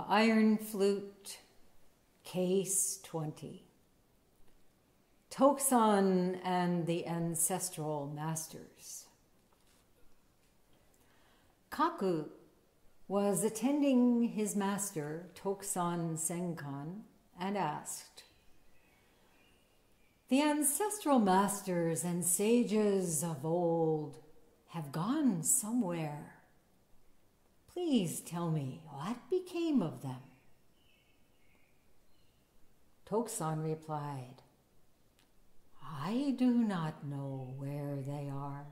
Iron Flute, Case 20. Tokusan and the Ancestral Masters. Kaku was attending his master, Tokusan Senkan, and asked, "The ancestral masters and sages of old have gone somewhere. Please tell me what became of them." Tokusan replied, "I do not know where they are."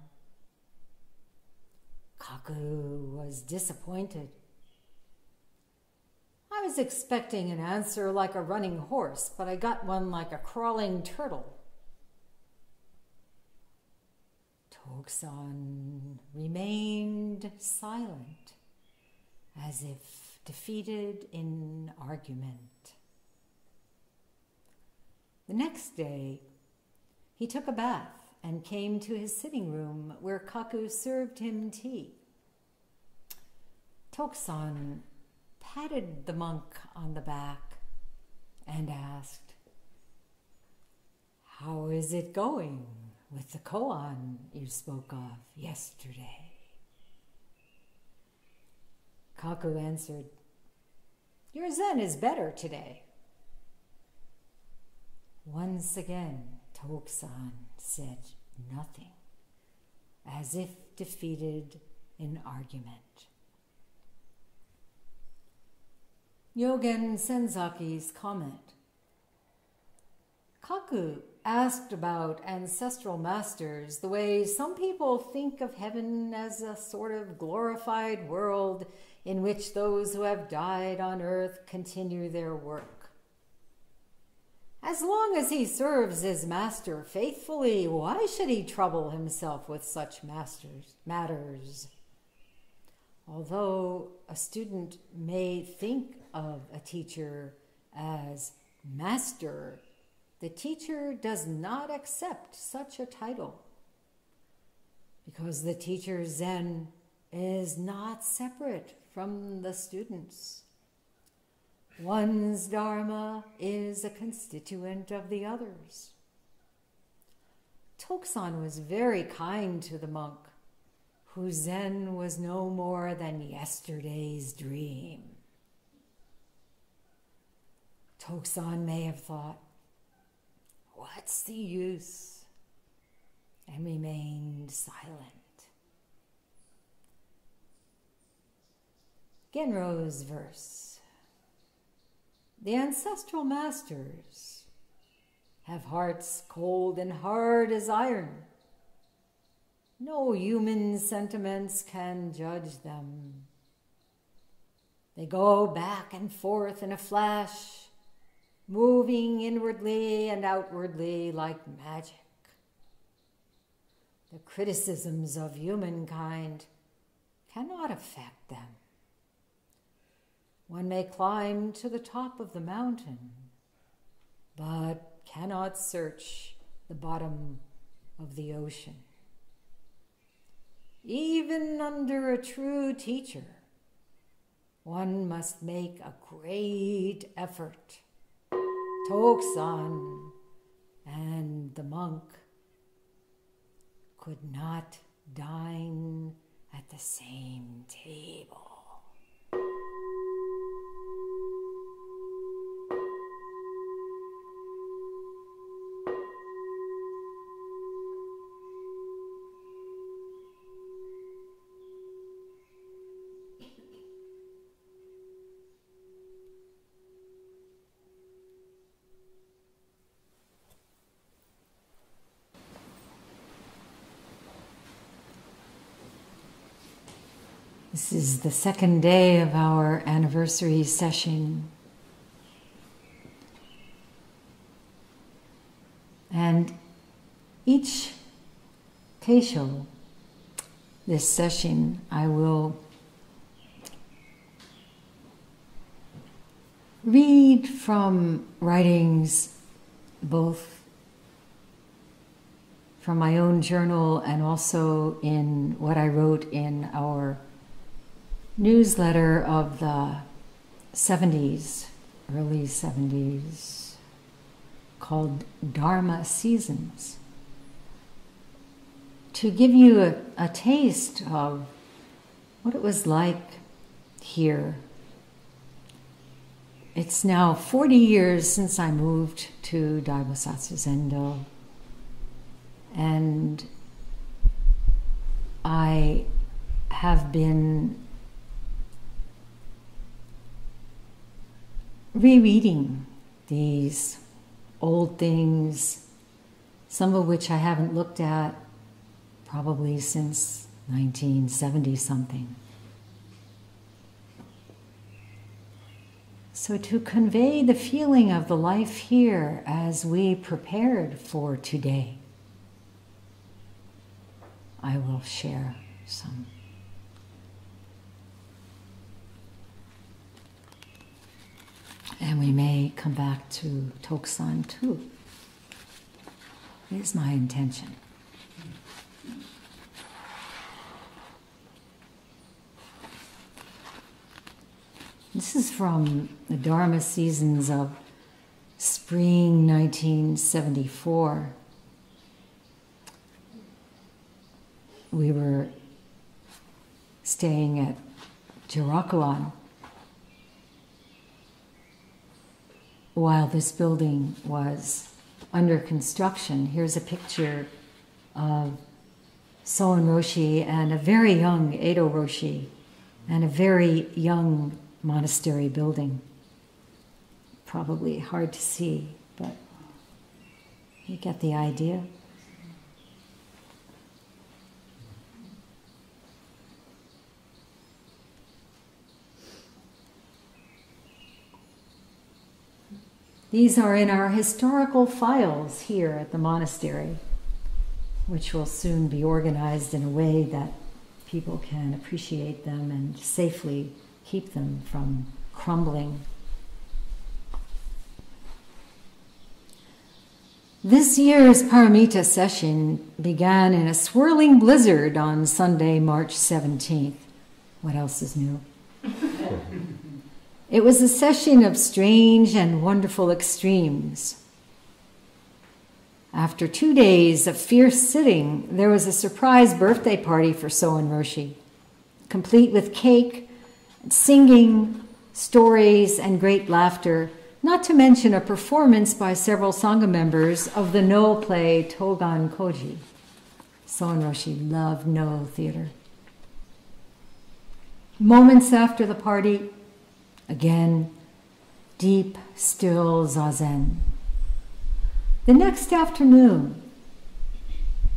Kaku was disappointed. "I was expecting an answer like a running horse, but I got one like a crawling turtle." Tokusan remained silent, as if defeated in argument. The next day, he took a bath and came to his sitting room where Kaku served him tea. Tokusan patted the monk on the back and asked, "How is it going with the koan you spoke of yesterday?" Kaku answered, "Your zen is better today." Once again, Tokusan said nothing, as if defeated in argument. Yogen Senzaki's comment. Kaku asked about ancestral masters the way some people think of heaven as a sort of glorified world in which those who have died on earth continue their work. As long as he serves his master faithfully, why should he trouble himself with such matters? Although a student may think of a teacher as master, the teacher does not accept such a title, because the teacher's zen is not separate from the student's. One's dharma is a constituent of the other's. Tokusan was very kind to the monk, whose zen was no more than yesterday's dream. Tokusan may have thought, "What's the use?" and remained silent. Genro's verse. The ancestral masters have hearts cold and hard as iron. No human sentiments can judge them. They go back and forth in a flash, moving inwardly and outwardly like magic. The criticisms of humankind cannot affect them. One may climb to the top of the mountain, but cannot search the bottom of the ocean. Even under a true teacher, one must make a great effort. Tokusan and the monk could not dine at the same table. This is the second day of our anniversary session. And each teisho, this session, I will read from writings both from my own journal and also in what I wrote in our newsletter of the 70s, early 70s, called Dharma Seasons, to give you a taste of what it was like here. It's now 40 years since I moved to Dai Boastsu Zendo, and I have been rereading these old things, some of which I haven't looked at probably since 1970 something. So to convey the feeling of the life here as we prepared for today, I will share some. And we may come back to Toksan too. It is my intention. This is from the Dharma Seasons of spring 1974. We were staying at Jirakuan while this building was under construction. Here's a picture of Shinge Roshi and a very young Edo Roshi and a very young monastery building. Probably hard to see, but you get the idea. These are in our historical files here at the monastery, which will soon be organized in a way that people can appreciate them and safely keep them from crumbling. This year's Paramita session began in a swirling blizzard on Sunday, March 17th. What else is new? It was a session of strange and wonderful extremes. After 2 days of fierce sitting, there was a surprise birthday party for Shinge Roshi, complete with cake, singing, stories, and great laughter, not to mention a performance by several Sangha members of the No play Togan Koji. Shinge Roshi loved No theater. Moments after the party, again, deep, still zazen. The next afternoon,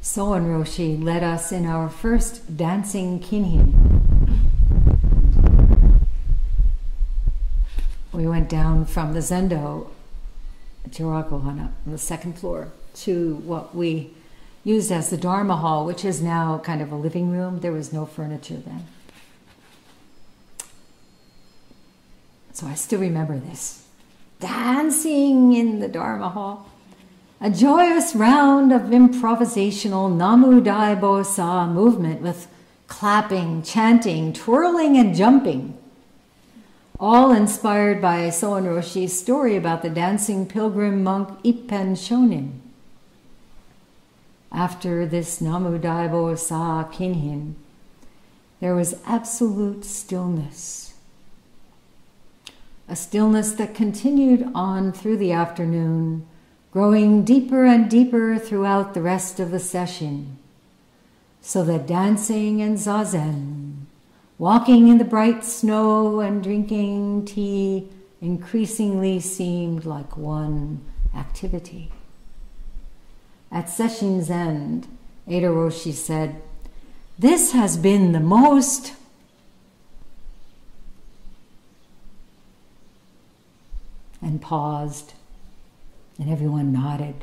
Shinge Roshi led us in our first dancing kinhin. We went down from the Zendo, Jirakuhan, on the second floor, to what we used as the Dharma hall, which is now kind of a living room. There was no furniture then. So I still remember this. Dancing in the Dharma hall. A joyous round of improvisational Namu Dai Boastsu movement with clapping, chanting, twirling, and jumping. All inspired by Shinge Roshi's story about the dancing pilgrim monk Ippen Shonin. After this Namu Dai Boastsu kinhin, there was absolute stillness. A stillness that continued on through the afternoon, growing deeper and deeper throughout the rest of the session, so that dancing and zazen, walking in the bright snow and drinking tea increasingly seemed like one activity. At session's end, Edo Roshi said, "This has been the most..." and paused, and everyone nodded.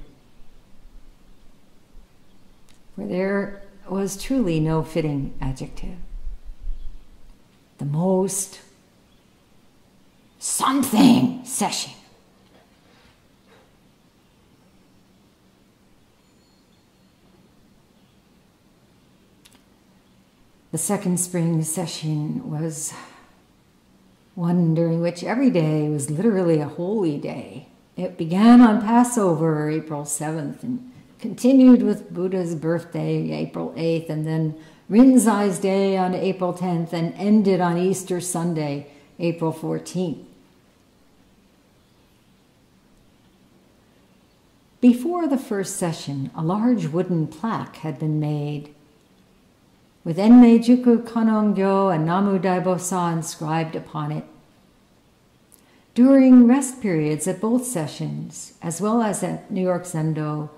For there was truly no fitting adjective. The most something session. The second spring session was one during which every day was literally a holy day. It began on Passover, April 7th, and continued with Buddha's birthday, April 8th, and then Rinzai's Day on April 10th, and ended on Easter Sunday, April 14th. Before the first session, a large wooden plaque had been made with Enmei-juku Kannon-gyo and Namu Dai Boastsu inscribed upon it. During rest periods at both sessions, as well as at New York Zendo,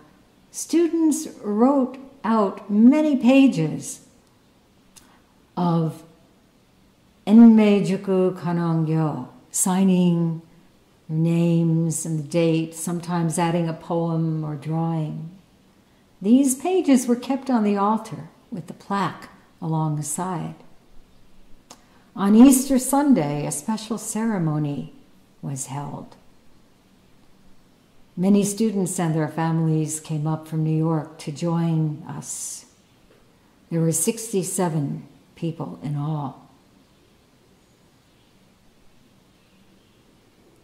students wrote out many pages of Enmei-juku Kannon-gyo, signing their names and the date, sometimes adding a poem or drawing. These pages were kept on the altar with the plaque along the side. On Easter Sunday, a special ceremony was held. Many students and their families came up from New York to join us. There were 67 people in all.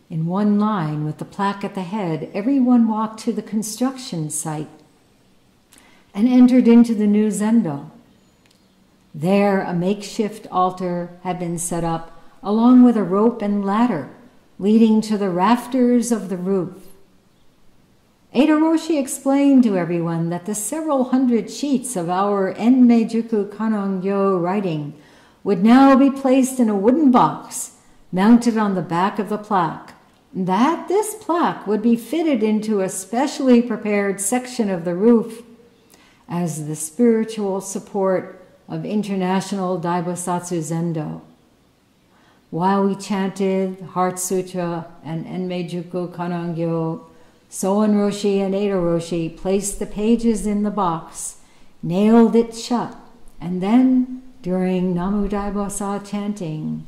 In one line, with the plaque at the head, everyone walked to the construction site and entered into the new Zendo. There, a makeshift altar had been set up, along with a rope and ladder leading to the rafters of the roof. Dai Roshi explained to everyone that the several hundred sheets of our Enmei-juku Kannon-gyo writing would now be placed in a wooden box mounted on the back of the plaque, that this plaque would be fitted into a specially prepared section of the roof as the spiritual support of International Dai Boastsu Zendo. While we chanted Heart Sutra and Enmei-juku Kannon-gyo, Soen Roshi and Dai Roshi placed the pages in the box, nailed it shut, and then, during Namu Dai Boastsu chanting,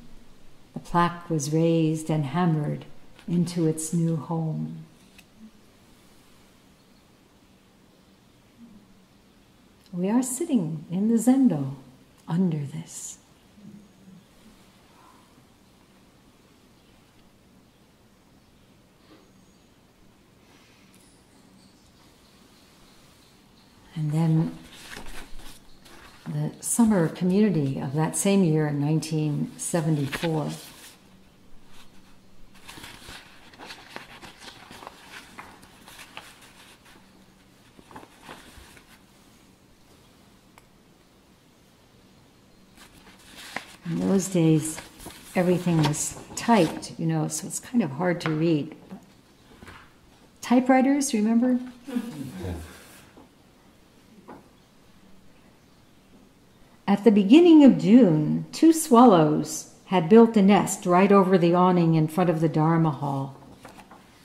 the plaque was raised and hammered into its new home. We are sitting in the Zendo under this. And then the summer community of that same year in 1974. In those days, everything was typed, so it's kind of hard to read. Typewriters, remember? At the beginning of June, 2 swallows had built a nest right over the awning in front of the Dharma Hall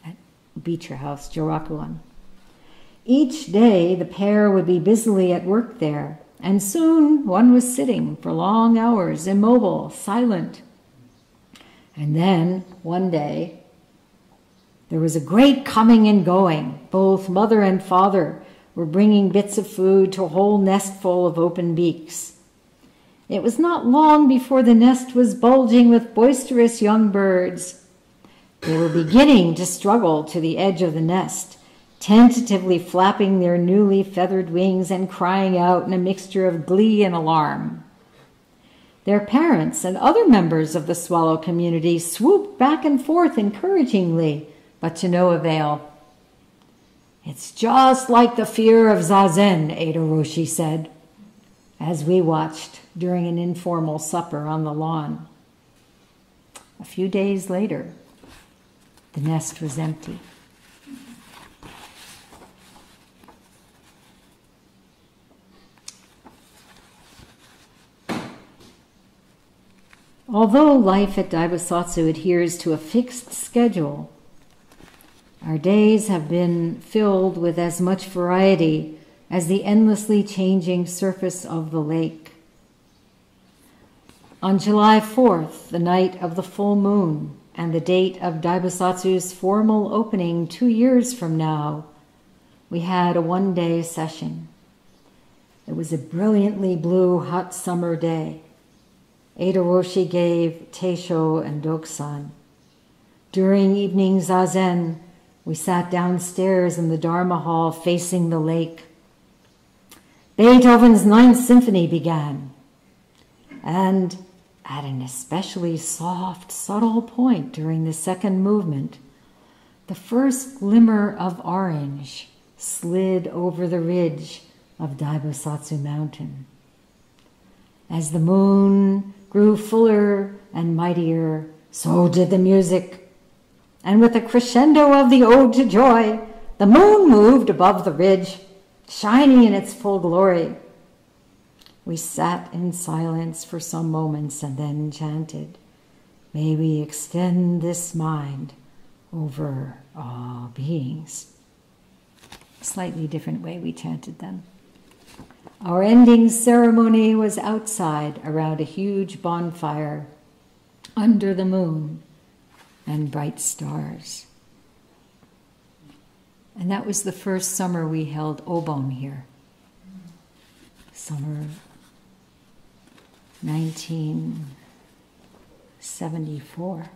at Beecher House, Jorakuan. Each day, the pair would be busily at work there, and soon one was sitting for long hours, immobile, silent. And then, one day, there was a great coming and going. Both mother and father were bringing bits of food to a whole nest full of open beaks. It was not long before the nest was bulging with boisterous young birds. They were beginning to struggle to the edge of the nest, tentatively flapping their newly feathered wings and crying out in a mixture of glee and alarm. Their parents and other members of the swallow community swooped back and forth encouragingly, but to no avail. "It's just like the fear of Zazen," Dai Roshi said, as we watched during an informal supper on the lawn. A few days later, the nest was empty. Although life at Dai Boastsu adheres to a fixed schedule, our days have been filled with as much variety as the endlessly changing surface of the lake. On July 4th, the night of the full moon, and the date of Dai Boastsu's formal opening 2 years from now, we had a one-day session. It was a brilliantly blue, hot summer day. Dai Roshi gave teisho and doksan. During evening zazen, we sat downstairs in the Dharma hall facing the lake. Beethoven's Ninth Symphony began, and at an especially soft, subtle point during the second movement, the first glimmer of orange slid over the ridge of Dai Boastsu Mountain. As the moon grew fuller and mightier, so did the music. And with the crescendo of the Ode to Joy, the moon moved above the ridge, shining in its full glory. We sat in silence for some moments and then chanted, "May we extend this mind over all beings." Slightly different way we chanted them. Our ending ceremony was outside around a huge bonfire under the moon and bright stars. And that was the first summer we held Obon here. Summer 1974.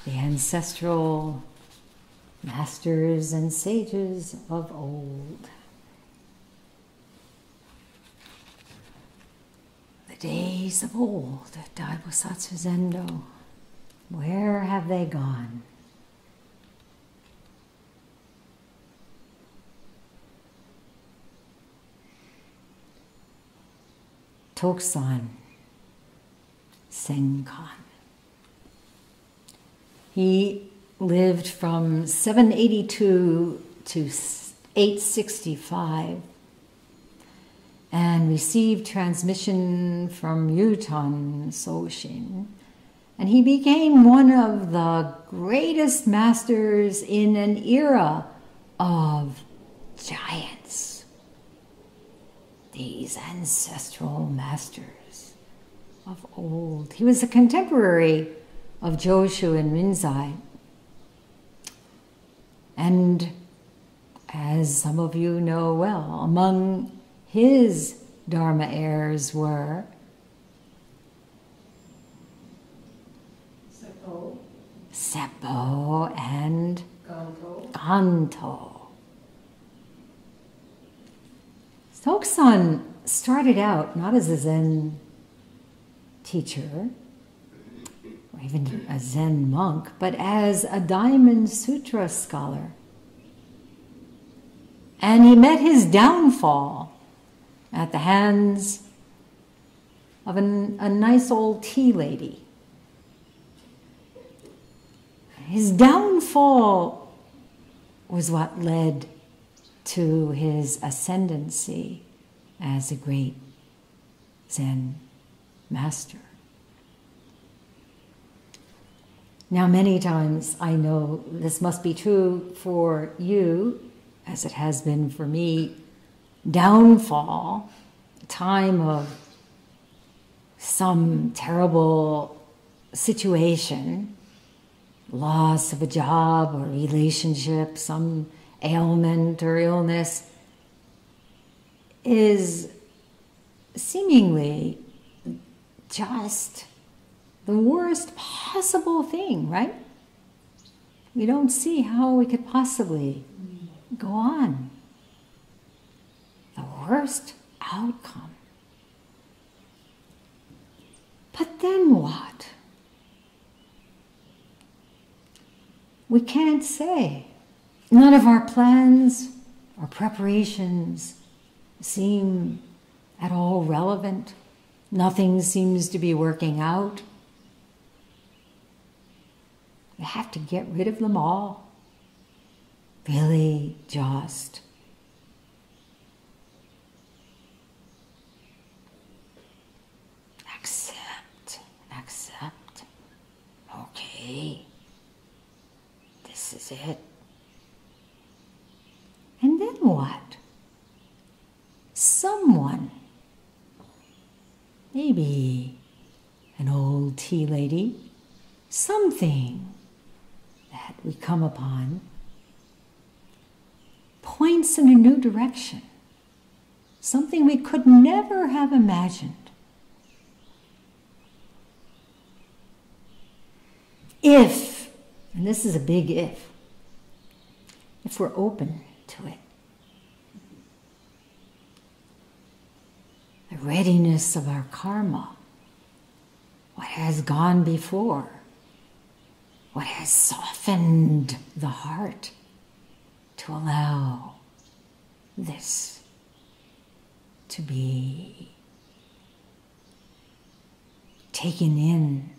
The ancestral masters and sages of old. The days of old at Dai Boastsu Zendo. Where have they gone? Toksan Senkan. He lived from 782 to 865 and received transmission from Yutan Sesshin. And he became one of the greatest masters in an era of giants. These ancestral masters of old. He was a contemporary of Joshu and Rinzai. And as some of you know well, among his Dharma heirs were Seppo and Ganto. Toksan started out not as a Zen teacher, or even a Zen monk, but as a Diamond Sutra scholar. And he met his downfall at the hands of a nice old tea lady. His downfall was what led to his ascendancy as a great Zen master. Now, many times I know this must be true for you, as it has been for me. Downfall, time of some terrible situation, loss of a job or relationship, some ailment or illness, is seemingly just the worst possible thing, right? We don't see how we could possibly go on. The worst outcome. But then what? We can't say. None of our plans or preparations seem at all relevant. Nothing seems to be working out. You have to get rid of them all. Really just accept. Okay, this is it. And then what? Someone, maybe an old tea lady, something that we come upon, points in a new direction. something we could never have imagined. If, and this is a big if we're open to it. The readiness of our karma, what has gone before, what has softened the heart to allow this to be taken in.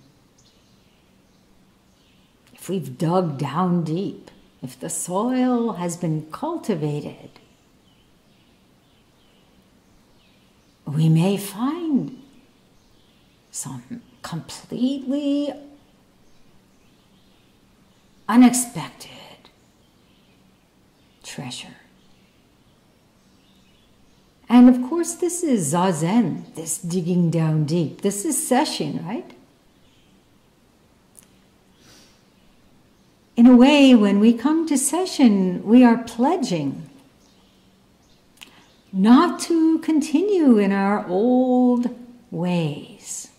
If we've dug down deep, if the soil has been cultivated, we may find some completely unexpected treasure. And of course, this is zazen, this digging down deep. This is sesshin, right? In a way, when we come to sesshin, we are pledging not to continue in our old ways,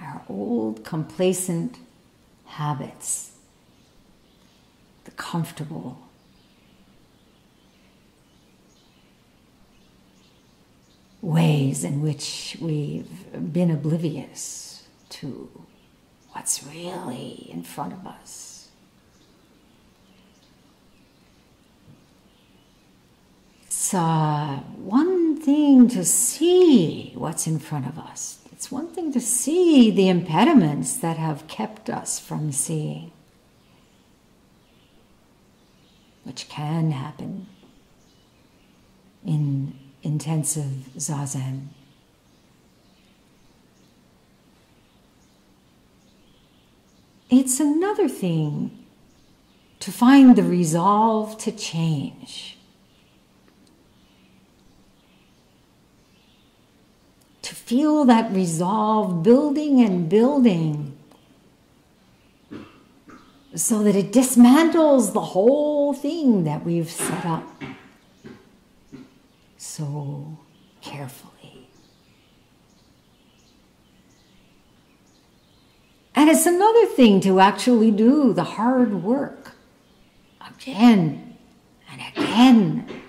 our old complacent habits, the comfortable, ways in which we've been oblivious to what's really in front of us. It's one thing to see what's in front of us. It's one thing to see the impediments that have kept us from seeing, which can happen in intensive zazen. It's another thing to find the resolve to change, to feel that resolve building and building so that it dismantles the whole thing that we've set up so carefully. And it's another thing to actually do the hard work again and again.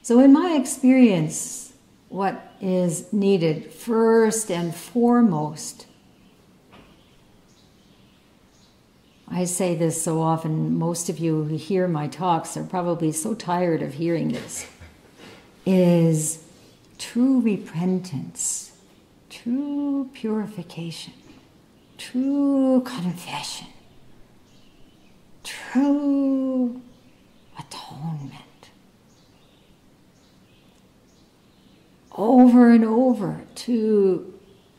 So in my experience, what is needed first and foremost, I say this so often, most of you who hear my talks are probably so tired of hearing this, is true repentance, true purification, true confession, true atonement. Over and over to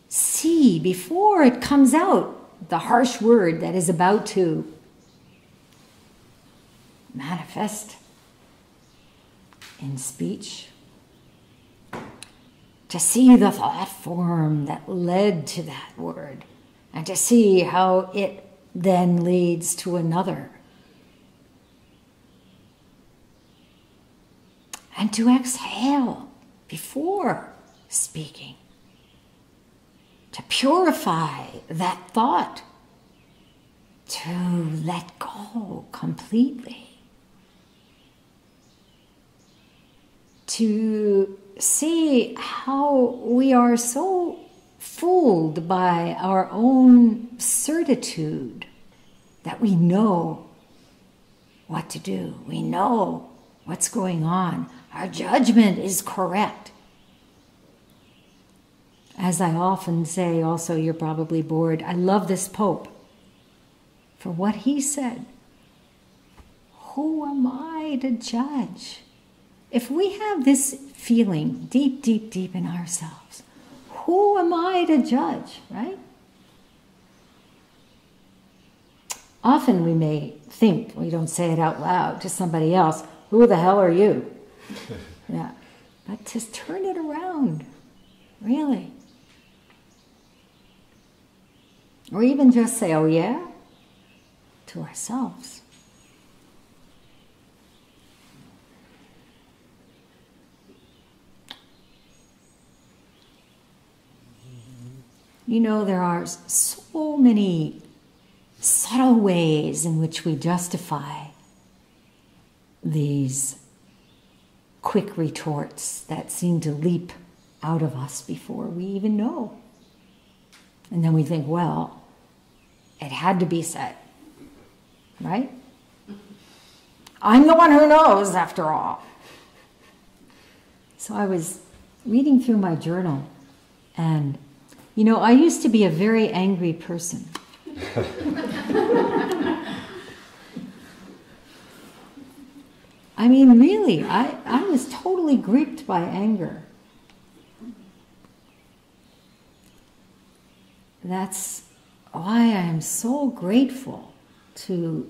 see before it comes out the harsh word that is about to manifest in speech, to see the thought form that led to that word, and to see how it then leads to another. And to exhale before speaking, to purify that thought, to let go completely, to see how we are so fooled by our own certitude that we know what to do, we know what's going on, our judgment is correct. As I often say, also, you're probably bored, I love this Pope for what he said. Who am I to judge? If we have this feeling deep, deep, deep in ourselves, who am I to judge, right? Often we may think, we don't say it out loud to somebody else, who the hell are you? Yeah, but just turn it around, really. Or even just say, oh yeah, to ourselves. You know, there are so many subtle ways in which we justify these quick retorts that seem to leap out of us before we even know. And then we think, well, it had to be said, right? I'm the one who knows, after all. So I was reading through my journal, and, you know, I used to be a very angry person. I mean, really, I was totally gripped by anger. That's why I am so grateful to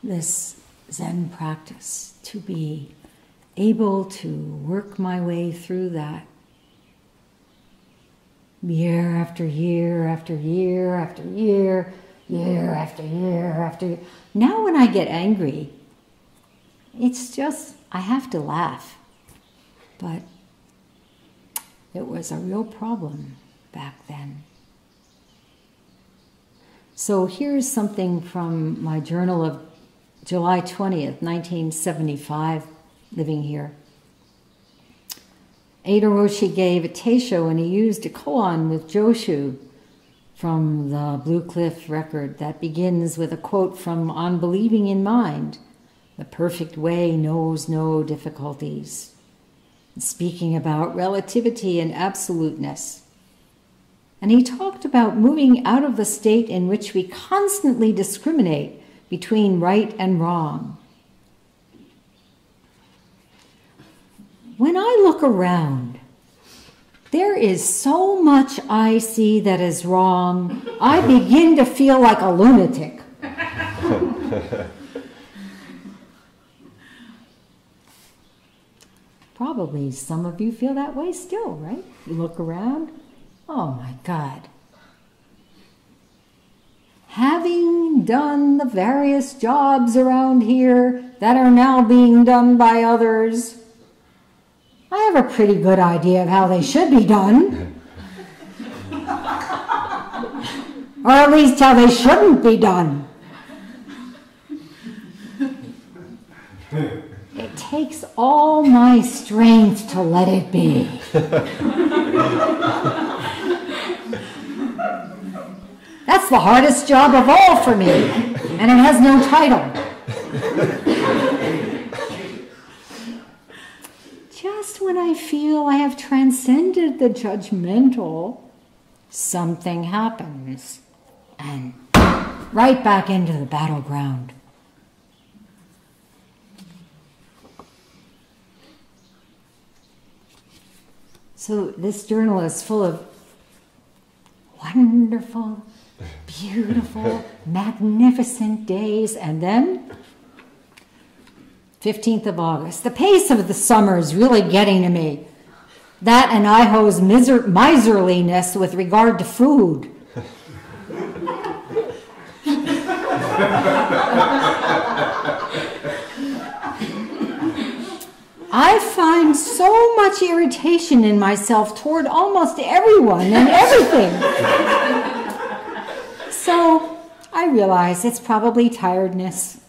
this Zen practice, to be able to work my way through that year after year after year after year, year after year after year. Now when I get angry, it's just, I have to laugh. But it was a real problem back then. So here's something from my journal of July 20th, 1975, living here. Dai Roshi gave a teisho, and he used a koan with Joshu from the Blue Cliff record that begins with a quote from On Believing in Mind, "The perfect way knows no difficulties," speaking about relativity and absoluteness. And he talked about moving out of the state in which we constantly discriminate between right and wrong. When I look around, there is so much I see that is wrong, I begin to feel like a lunatic. Probably some of you feel that way still, right? You look around, oh my God. Having done the various jobs around here that are now being done by others, I have a pretty good idea of how they should be done. Or at least how they shouldn't be done. It takes all my strength to let it be. That's the hardest job of all for me, and it has no title. Just when I feel I have transcended the judgmental, something happens, and right back into the battleground. So this journal is full of wonderful, beautiful, magnificent days, and then 15th of August. The pace of the summer is really getting to me. That and Iho's miserliness with regard to food. I find so much irritation in myself toward almost everyone and everything. So I realize it's probably tiredness.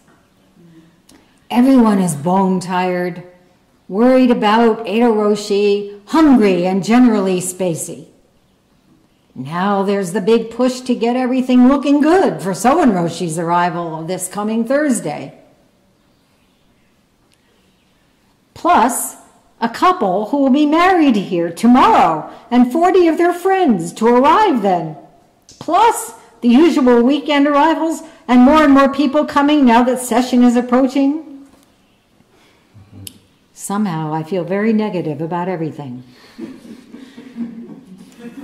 Everyone is bone tired, worried about Dai Roshi, hungry and generally spacey. Now there's the big push to get everything looking good for Soen Roshi's arrival this coming Thursday. Plus, a couple who will be married here tomorrow and 40 of their friends to arrive then. Plus, the usual weekend arrivals and more people coming now that sesshin is approaching. Somehow I feel very negative about everything.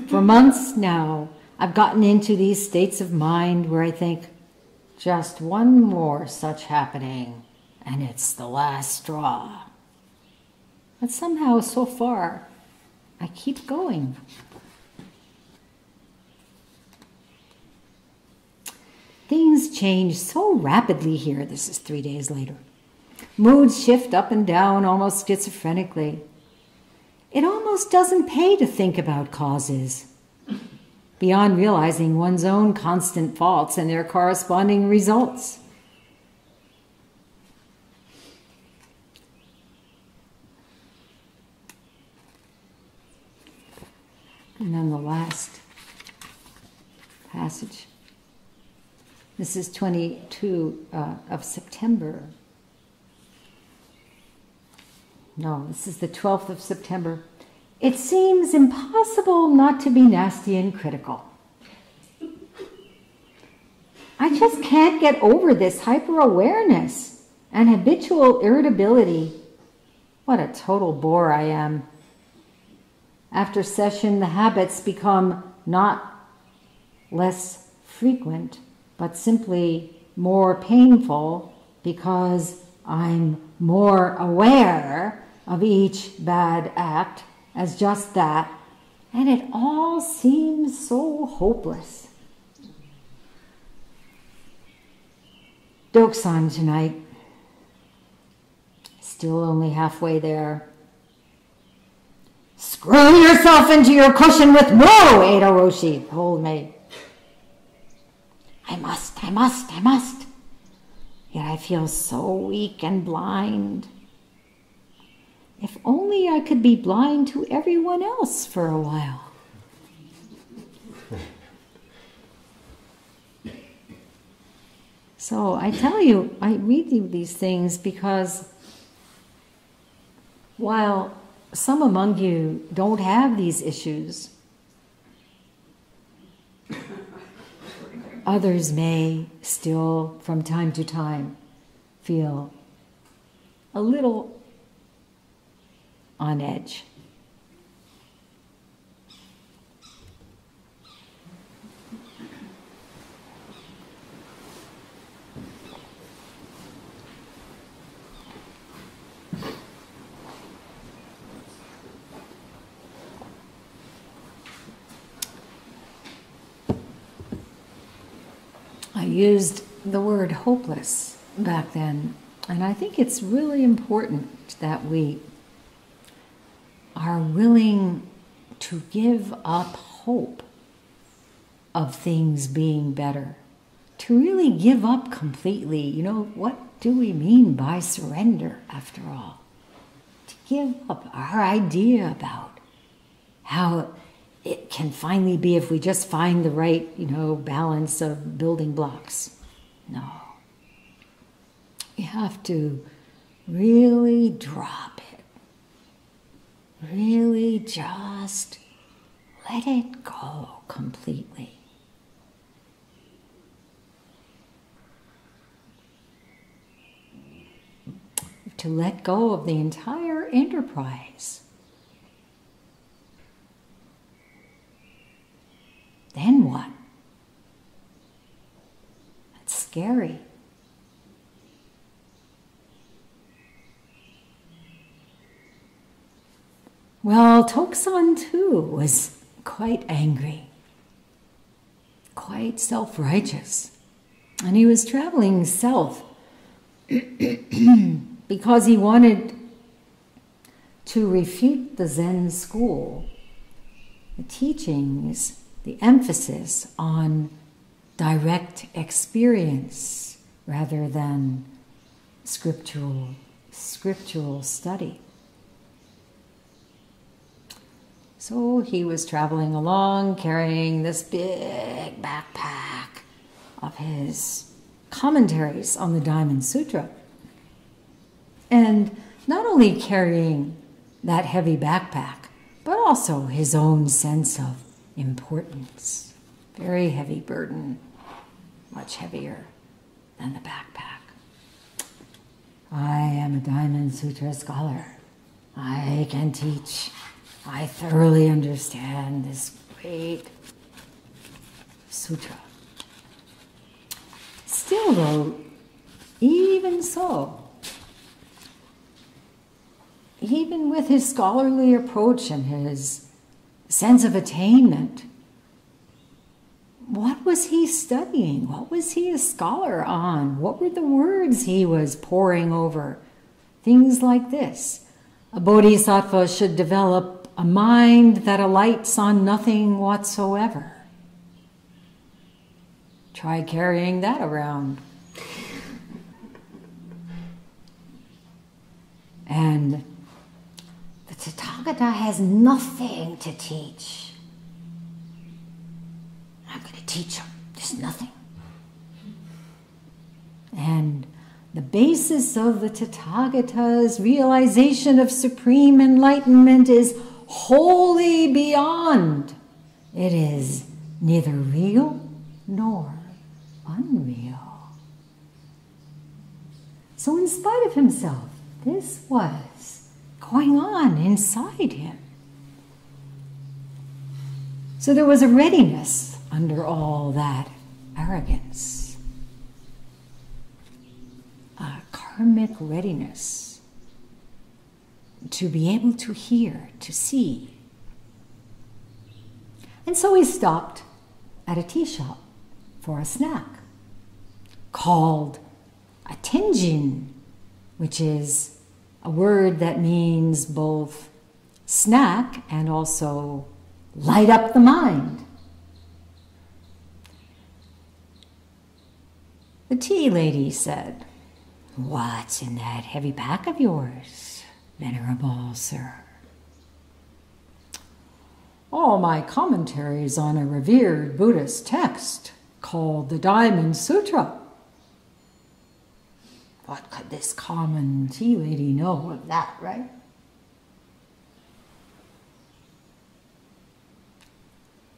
For months now, I've gotten into these states of mind where I think, just one more such happening, and it's the last straw. But somehow, so far, I keep going. Things change so rapidly here. This is 3 days later. Moods shift up and down almost schizophrenically. It almost doesn't pay to think about causes. beyond realizing one's own constant faults and their corresponding results. And then the last passage. This is 22 of September. No, this is the 12th of September. It seems impossible not to be nasty and critical. I just can't get over this hyper-awareness and habitual irritability. What a total bore I am. After session, the habits become not less frequent, but simply more painful because I'm more aware of each bad act as just that, and it all seems so hopeless. Doksan tonight, still only halfway there. Screw yourself into your cushion with no, Ada Roshi told me. I must. Yet I feel so weak and blind. If only I could be blind to everyone else for a while. So I tell you, I read you these things because while some among you don't have these issues, others may still, from time to time, feel a little on edge. I used the word hopeless back then, and I think it's really important that we are willing to give up hope of things being better, to really give up completely. You know, what do we mean by surrender, after all? To give up our idea about how it can finally be if we just find the right, balance of building blocks. No. We have to really drop it. Really just let it go completely. To let go of the entire enterprise. Then what? That's scary. Well, Toksan too was quite angry, quite self-righteous. And he was traveling south because he wanted to refute the Zen school, the teachings, the emphasis on direct experience rather than scriptural study. So he was traveling along carrying this big backpack of his commentaries on the Diamond Sutra. And not only carrying that heavy backpack, but also his own sense of importance. Very heavy burden, much heavier than the backpack. I am a Diamond Sutra scholar. I can teach. I thoroughly understand this great sutra. Still though, even so, even with his scholarly approach and his sense of attainment, what was he studying? What was he a scholar on? What were the words he was poring over? Things like this. A bodhisattva should develop a mind that alights on nothing whatsoever. Try carrying that around. And the Tathagata has nothing to teach. I'm going to teach him. There's nothing. And the basis of the Tathagata's realization of supreme enlightenment is wholly beyond. It is neither real nor unreal. So in spite of himself, this was going on inside him. So there was a readiness under all that arrogance. A karmic readiness to be able to hear, to see. And so he stopped at a tea shop for a snack called a tenjin, which is a word that means both snack and also light up the mind. The tea lady said, "What's in that heavy pack of yours, venerable sir?" "All my commentaries on a revered Buddhist text called the Diamond Sutra." What could this common tea lady know of that, right?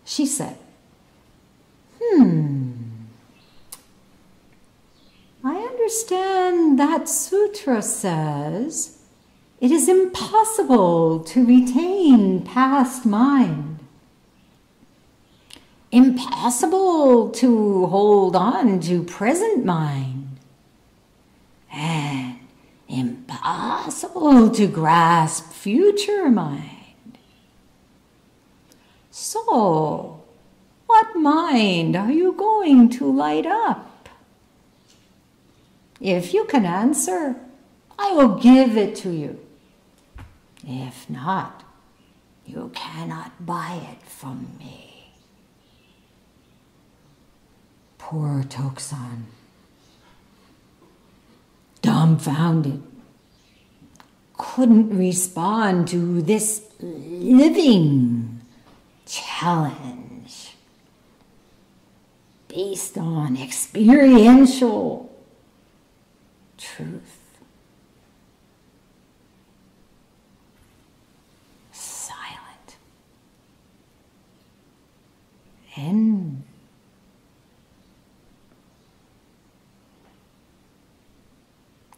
She said, I understand that sutra says it is impossible to retain past mind. Impossible to hold on to present mind. And impossible to grasp future mind. So, what mind are you going to light up? If you can answer, I will give it to you. If not, you cannot buy it from me. Poor Toksan, dumbfounded, couldn't respond to this living challenge based on experiential truth. Silent. And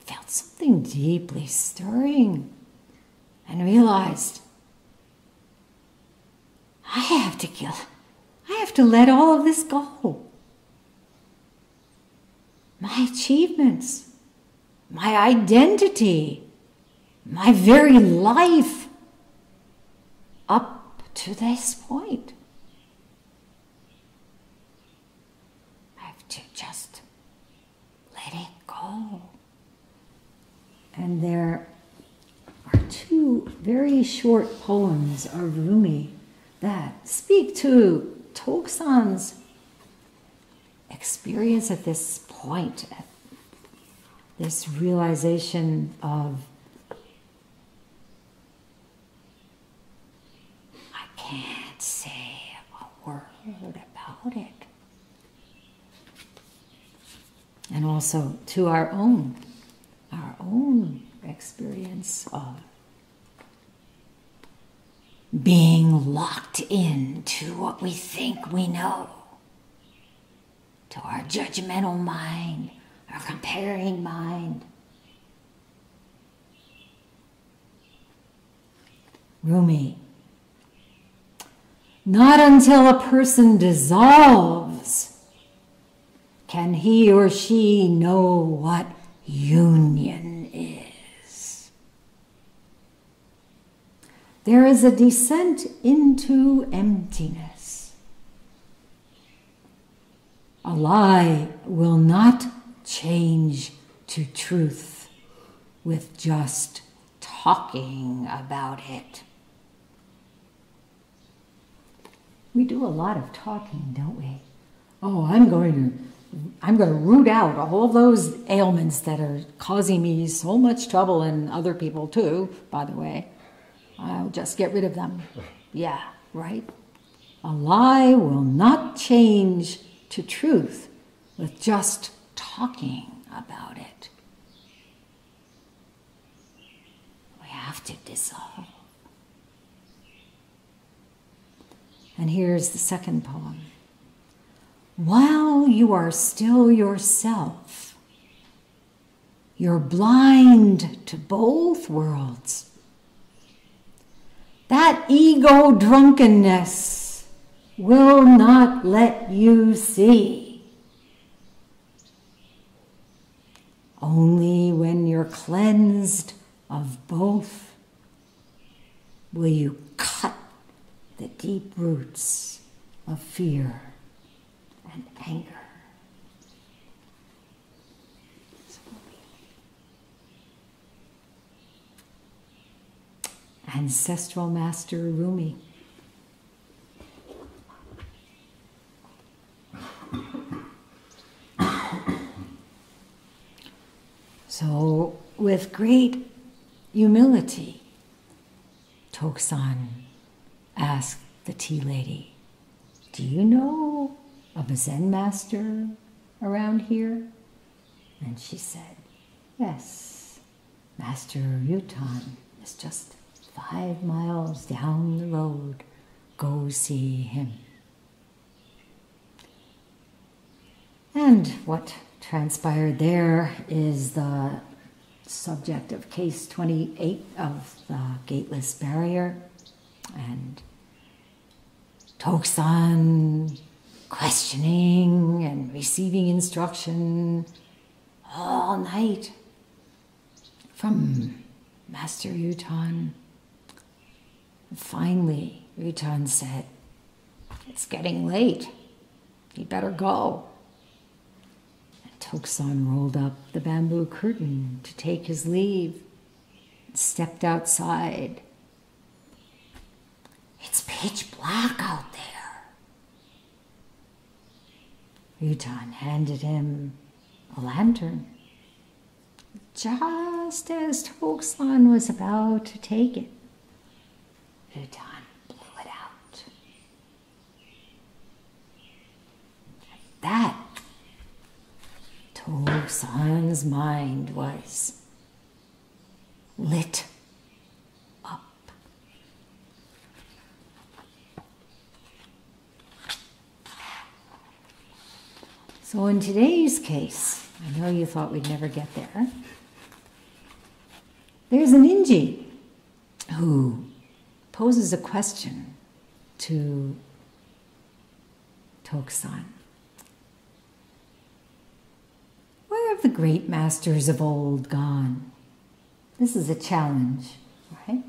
felt something deeply stirring and realized, I have to let all of this go. My achievements, my identity, my very life up to this point. I have to just let it go. And there are two very short poems of Rumi that speak to Toksan's experience at this point, at this realization of, I can't say a word about it. And also to our own experience of being locked into what we think we know, to our judgmental mind, our comparing mind. Rumi, not until a person dissolves can he or she know what union is. There is a descent into emptiness. A lie will not change to truth with just talking about it. We do a lot of talking, don't we? oh, I'm going to root out all those ailments that are causing me so much trouble, and other people too, by the way. I'll just get rid of them. Yeah, right? A lie will not change to truth with just talking about it. We have to dissolve. And here's the second poem. While you are still yourself, you're blind to both worlds. That ego drunkenness will not let you see. Only when you're cleansed of both will you cut the deep roots of fear and anger. Ancestral Master Rumi. So, with great humility, Toksan asked the tea lady, do you know of a Zen master around here? And she said, yes, Master Yutan is just 5 miles down the road. Go see him. And what transpired there is the subject of case 28 of the gateless barrier. And Toksan questioning and receiving instruction all night from Master Yutan. Finally, Yutan said, it's getting late. You'd better go. And Toksan rolled up the bamboo curtain to take his leave and stepped outside. It's pitch black out there. Yutan handed him a lantern. Just as Toksan was about to take it, Yutan blew it out. At that, Toksan's mind was lit up. So in today's case, I know you thought we'd never get there, there's an Inji who poses a question to Toksan. Where have the great masters of old gone? This is a challenge, right?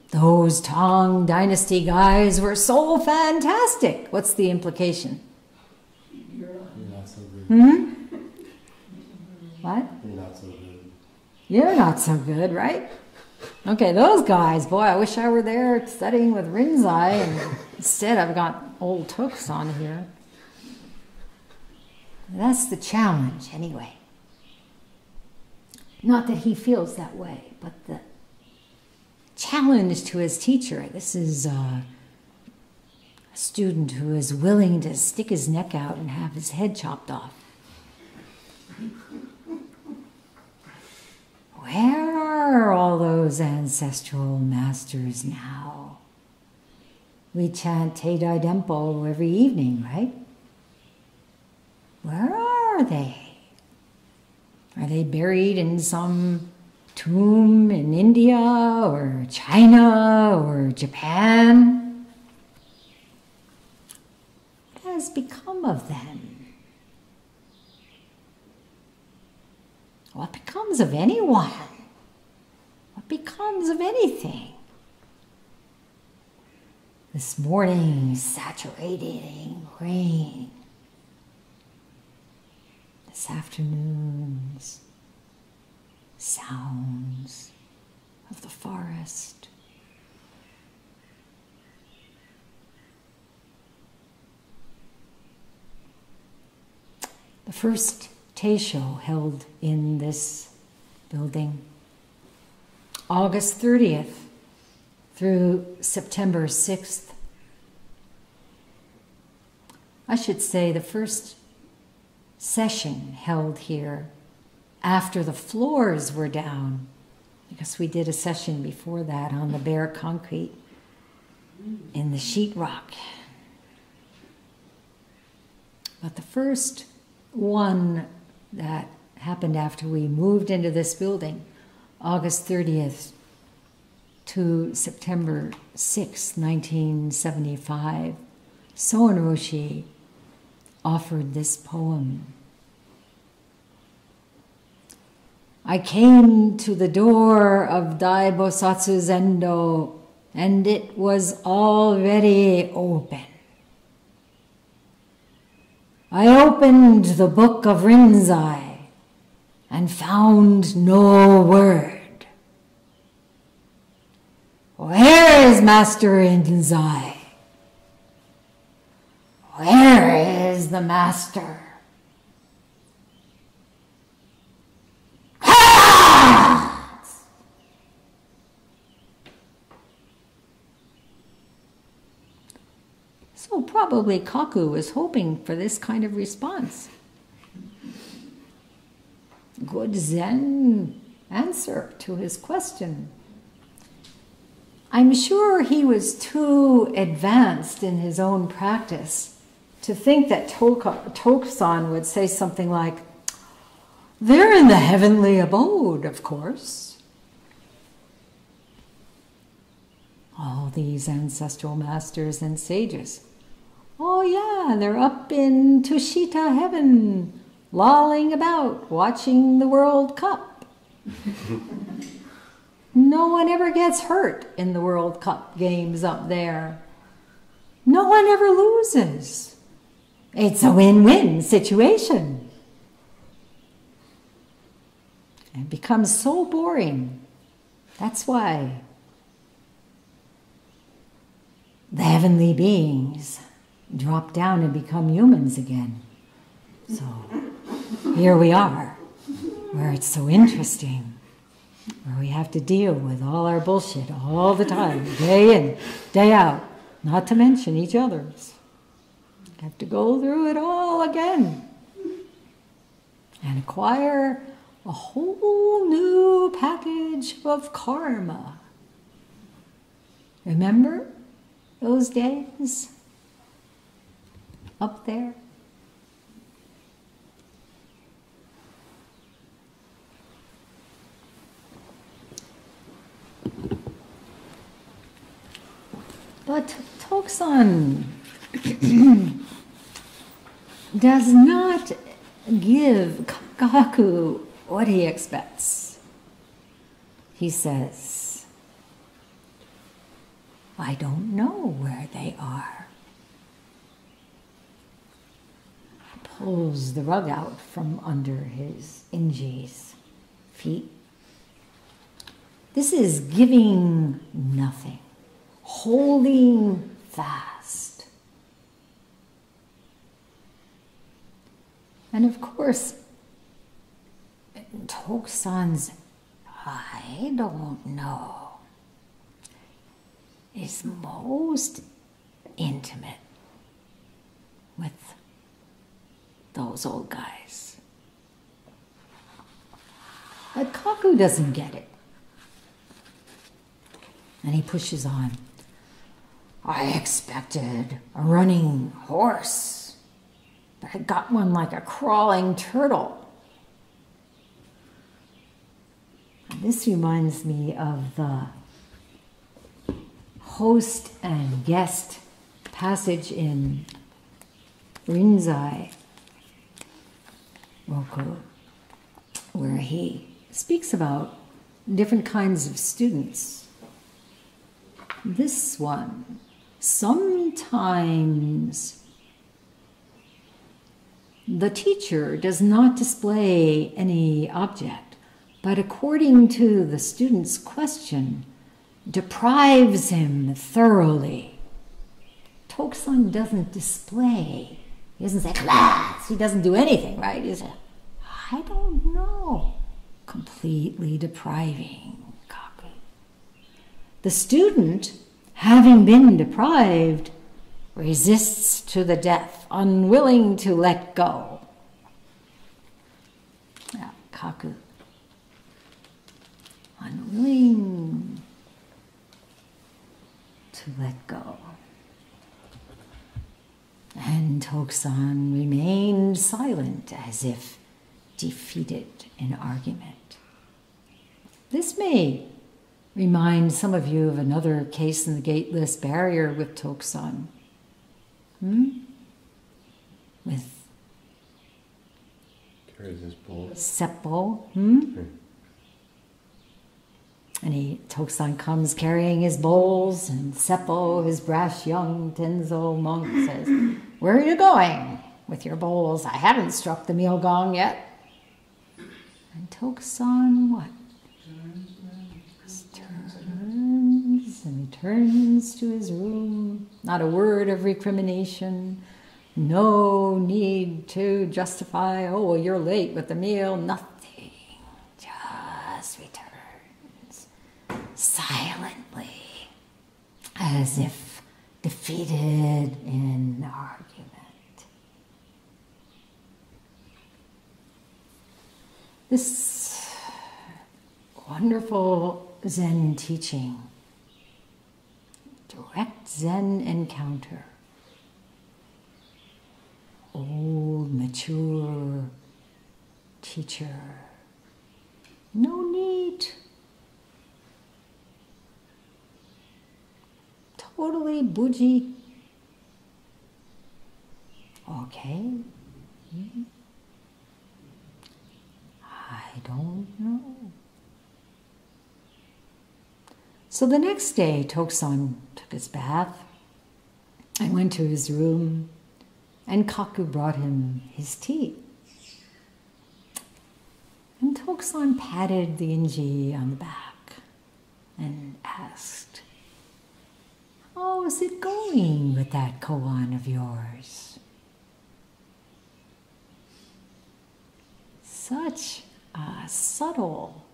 Those Tang Dynasty guys were so fantastic. What's the implication? You're not so good. Hmm? What? You're not so good. You're not so good, right? Okay, those guys, boy, I wish I were there studying with Rinzai, and instead I've got old Toksan here. That's the challenge, anyway. Not that he feels that way, but the challenge to his teacher. This is a student who is willing to stick his neck out and have his head chopped off. Where are all those ancestral masters now? We chant Te Dai Dempo every evening, right? Where are they? Are they buried in some tomb in India or China or Japan? What has become of them? What becomes of anyone? What becomes of anything? This morning, saturating rain. This afternoon's sounds of the forest. the first teisho held in this building, August 30th through September 6th. I should say the first session held here after the floors were down, because we did a session before that on the bare concrete in the sheetrock. But the first one that happened after we moved into this building, August 30th to September 6, 1975, Shinge Roshi offered this poem. I came to the door of Dai Boastsu Zendo, and it was already open. I opened the book of Rinzai and found no word. Where is Master Rinzai? Where is the Master? So probably Kaku was hoping for this kind of response. Good Zen answer to his question. I'm sure he was too advanced in his own practice to think that Tokusan would say something like, they're in the heavenly abode, of course. All these ancestral masters and sages. Oh yeah, they're up in Tushita heaven, lolling about, watching the World Cup. No one ever gets hurt in the World Cup games up there. No one ever loses. It's a win-win situation. It becomes so boring. That's why the heavenly beings drop down and become humans again. So here we are, where it's so interesting, where we have to deal with all our bullshit all the time, day in, day out, not to mention each other's. Have to go through it all again and acquire a whole new package of karma. Remember those days up there? But Tokusan does not give Kaku what he expects. He says, I don't know where they are. Pulls the rug out from under his Inji's feet. This is giving nothing, holding fast. And of course, Tokusan's I don't know is most intimate with those old guys. But Kaku doesn't get it. And he pushes on. I expected a running horse, but I got one like a crawling turtle. And this reminds me of the host and guest passage in Rinzai Roku, where he speaks about different kinds of students. This one, sometimes the teacher does not display any object, but according to the student's question, deprives him thoroughly. Tokusan doesn't display He doesn't say, class. He doesn't do anything, right? He says, I don't know. Completely depriving Kaku. The student, having been deprived, resists to the death, unwilling to let go. Yeah, Kaku. Unwilling to let go. And Tokusan remained silent as if defeated in argument. This may remind some of you of another case in the gateless barrier with Tokusan. With carries his bowl. Seppo. And Tokusan comes carrying his bowls, and Seppo, his brash young Tenzo monk, says, where are you going with your bowls? I haven't struck the meal gong yet. And Tokusan, what? Turns and returns to his room. Not a word of recrimination. No need to justify, oh, well, you're late with the meal. Nothing. Just returns silently, as if defeated in argument. This wonderful Zen teaching, direct Zen encounter, old, mature teacher, no need, totally bougie, okay. I don't know. So the next day, Tokusan took his bath and went to his room, and Kaku brought him his tea. And Tokusan patted the Inji on the back and asked, how is it going with that koan of yours? Such a subtle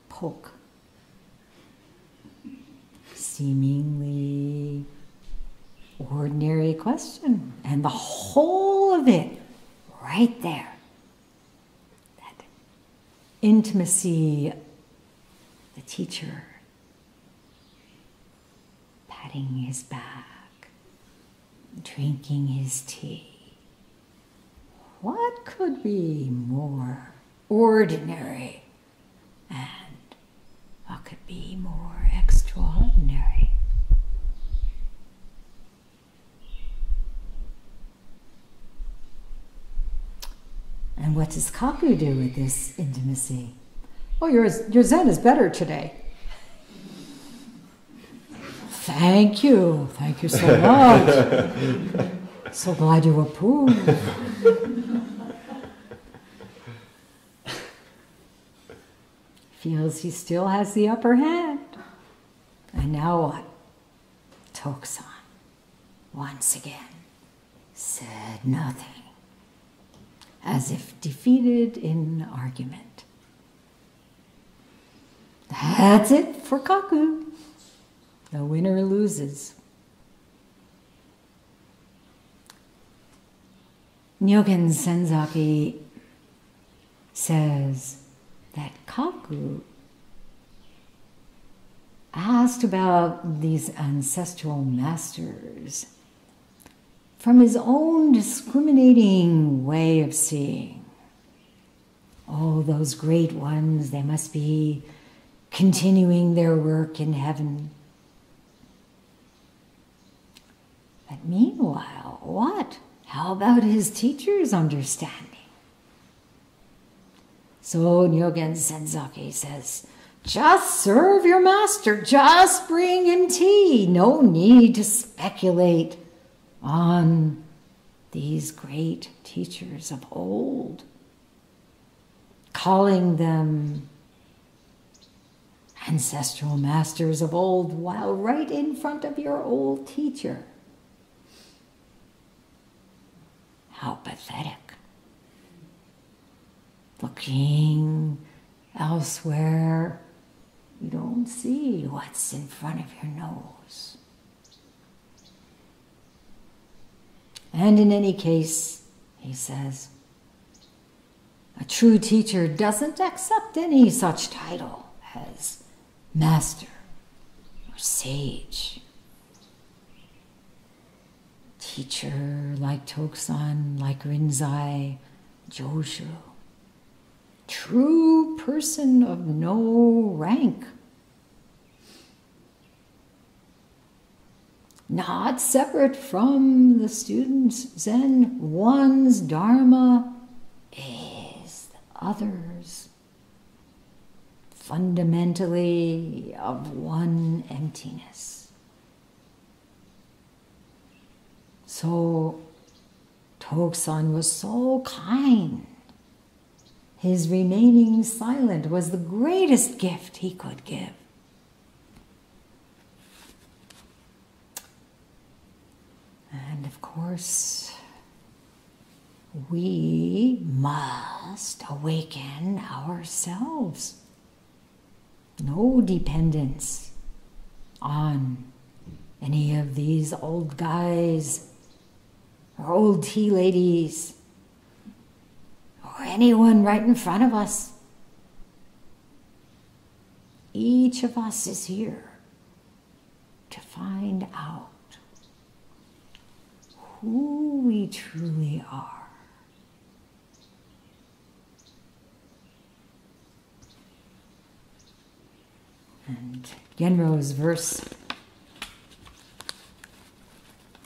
poke, seemingly ordinary question, and the whole of it right there. That intimacy, the teacher patting his back, drinking his tea. What could be more ordinary, and what could be more extraordinary? And what does Kaku do with this intimacy? Oh, your Zen is better today. Thank you so much. So glad you approve. Feels he still has the upper hand. And now what? Tokusan, once again, said nothing, as if defeated in argument. That's it for Kaku. The winner loses. Nyogen Senzaki says that Kaku asked about these ancestral masters from his own discriminating way of seeing. Oh, those great ones, they must be continuing their work in heaven. But meanwhile, what? How about his teacher's understanding? So Nyogen Senzaki says, just serve your master, just bring him tea. No need to speculate on these great teachers of old, calling them ancestral masters of old, while right in front of your old teacher. How pathetic. Looking elsewhere, you don't see what's in front of your nose. And in any case, he says, a true teacher doesn't accept any such title as master or sage. Teacher like Toksan, like Rinzai, Joshu. True person of no rank. Not separate from the student's Zen, one's Dharma is the other's. Fundamentally of one emptiness. So Toksan was so kind. His remaining silent was the greatest gift he could give. And of course, we must awaken ourselves. No dependence on any of these old guys or old tea ladies or anyone right in front of us. Each of us is here to find out who we truly are. And Genro's verse,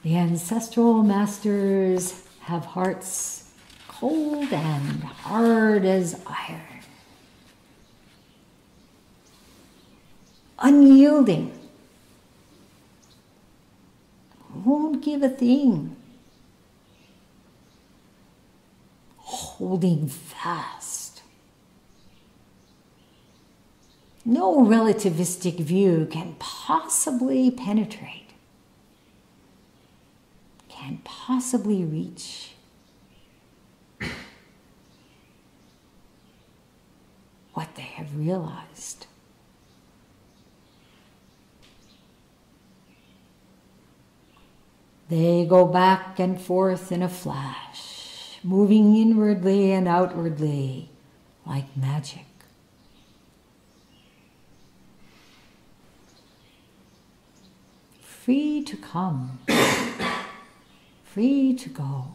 the ancestral masters have hearts cold and hard as iron, unyielding, won't give a thing, holding fast. No relativistic view can possibly penetrate, can possibly reach what they have realized. They go back and forth in a flash, moving inwardly and outwardly like magic. Free to come, free to go.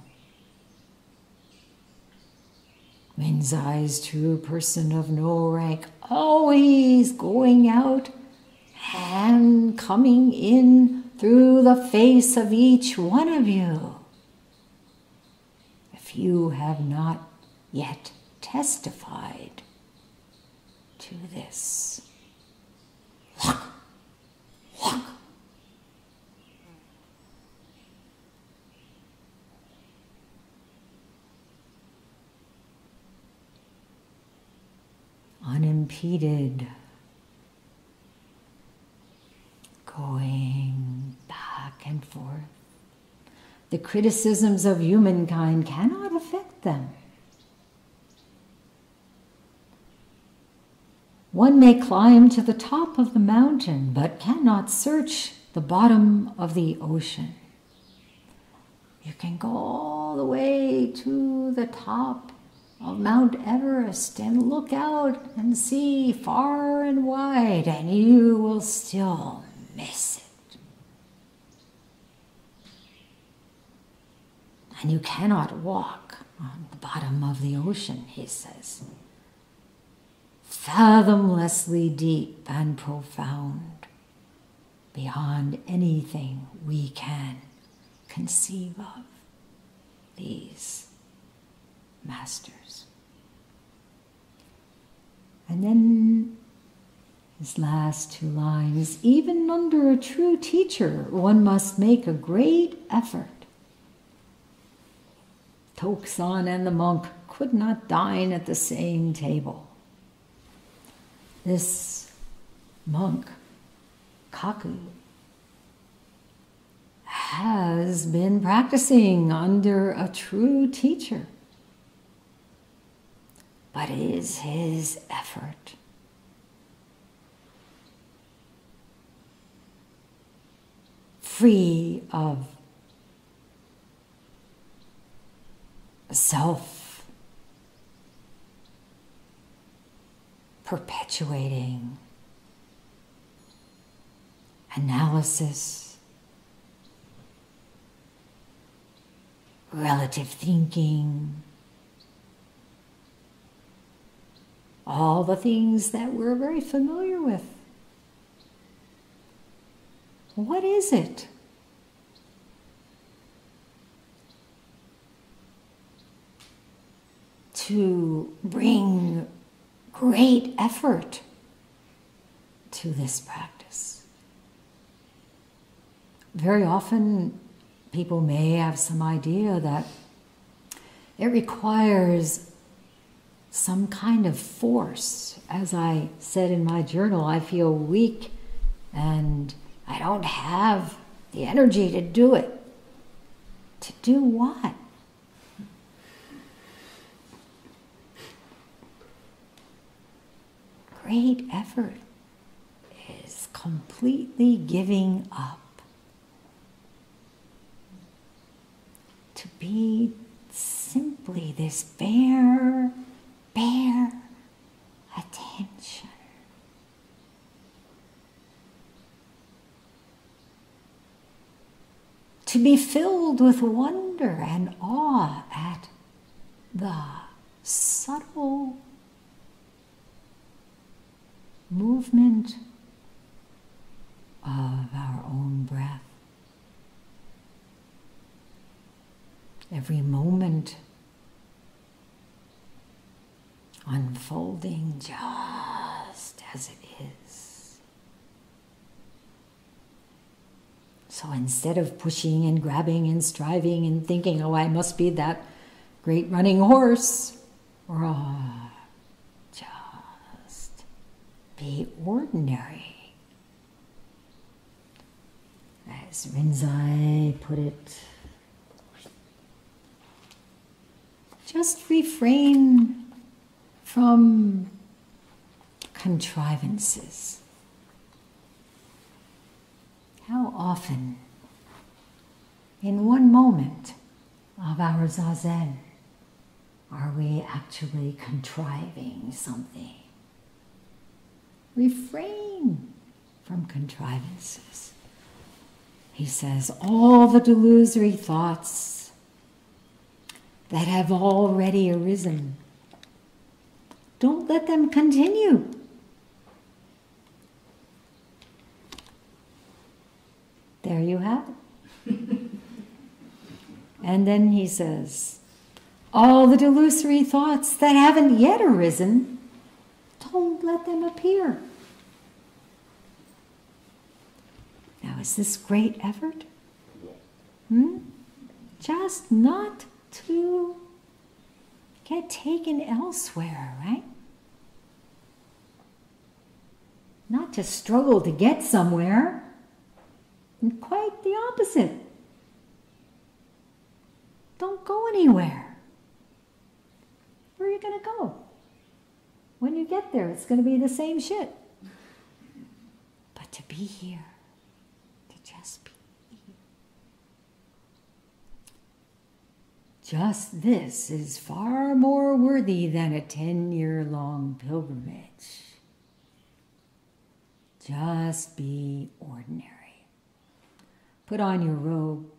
Rinzai's true person of no rank, always going out and coming in through the face of each one of you. If you have not yet testified to this, look. Unimpeded, going back and forth. The criticisms of humankind cannot affect them. One may climb to the top of the mountain, but cannot search the bottom of the ocean. You can go all the way to the top of Mount Everest and look out and see far and wide, and you will still miss it. And you cannot walk on the bottom of the ocean, he says. Fathomlessly deep and profound, beyond anything we can conceive of, these masters. And then his last two lines, even under a true teacher, one must make a great effort. Toksan and the monk could not dine at the same table. This monk, Kaku, has been practicing under a true teacher. But it is his effort. Free of self-perpetuating analysis, relative thinking, all the things that we're very familiar with. What is it? To bring great effort to this practice. Very often, people may have some idea that it requires some kind of force. As I said in my journal, I feel weak and I don't have the energy to do it. To do what? Great effort is completely giving up. To be simply this bare attention. To be filled with wonder and awe at the subtle movement of our own breath. Every moment unfolding just as it is. So instead of pushing and grabbing and striving and thinking, oh, I must be that great running horse, just be ordinary. As Rinzai put it, just refrain from contrivances. How often, in one moment of our zazen, are we actually contriving something? Refrain from contrivances. He says, all the delusory thoughts that have already arisen, don't let them continue. There you have it. And then he says, all the delusory thoughts that haven't yet arisen, don't let them appear. Now, is this great effort? Just not to get taken elsewhere, right? Not to struggle to get somewhere. And quite the opposite. Don't go anywhere. Where are you going to go? When you get there, it's going to be the same shit. But to be here, to just be. Just this is far more worthy than a 10-year-long pilgrimage. Just be ordinary. Put on your robe,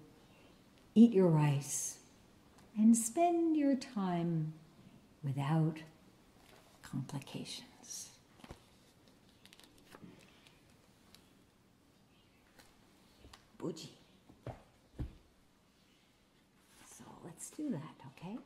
eat your rice, and spend your time without complications. Buji. So let's do that, okay?